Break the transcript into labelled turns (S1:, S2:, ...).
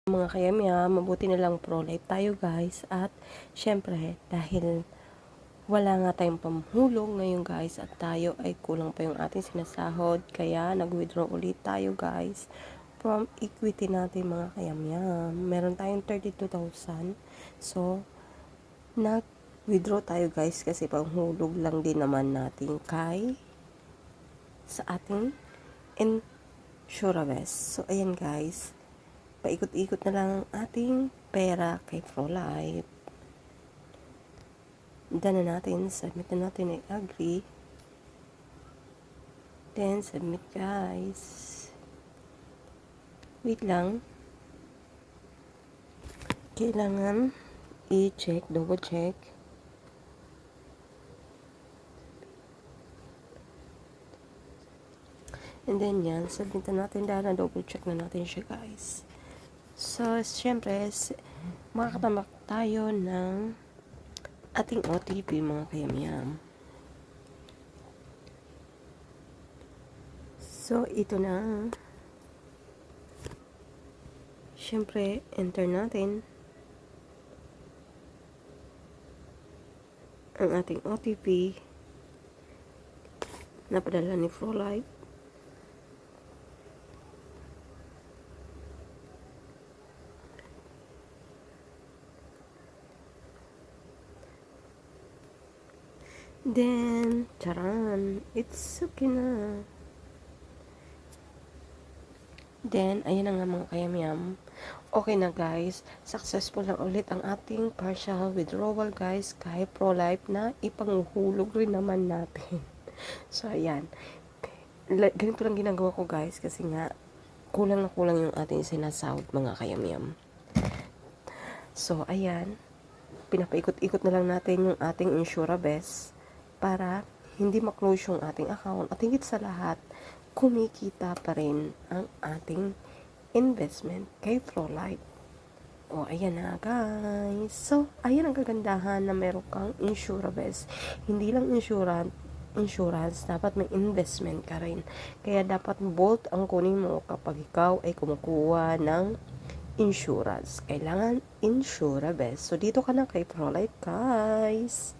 S1: Mga kayamya, mabuti na lang pro-life tayo guys. At syempre, dahil wala nga tayong pamhulog ngayon guys at tayo ay kulang pa yung ating sinasahod, kaya nag-withdraw ulit tayo guys from equity natin mga kayamya. Meron tayong 32,000. So, nag-withdraw tayo guys kasi panghulog lang din naman natin sa ating insurance. So, ayan guys, paikot-ikot na lang ang ating pera kay ProLife. Done na natin, submit na natin ay agree. Then, submit guys. Wait lang. Kailangan i-check, double check. And then yan, submit na natin dahil na double check na natin siya guys. So, syempre, makakatamak tayo ng ating OTP mga kayamyam. So, ito na. Syempre, enter natin ang ating OTP na padala ni ProLife. Then, charan, it's okay na. Then, ayan na nga mga kayamyam. Okay na guys, successful na ulit ang ating partial withdrawal guys kay ProLife na ipanghulog rin naman natin. So, ayan. Ganito lang ginagawa ko guys kasi nga kulang na kulang yung ating sinasahod mga kayamyam. So, ayan. Pinapaikot-ikot na lang natin yung ating insurabes para hindi ma-close yung ating account at higit sa lahat, kumikita pa rin ang ating investment kay ProLife. O, ayan na guys. So, ayan ang kagandahan na meron kang insurabes. Hindi lang insurance, dapat may investment ka rin. Kaya dapat bold ang kunin mo kapag ikaw ay kumukuha ng insurance. Kailangan insurabes. So, dito ka na kay ProLife guys.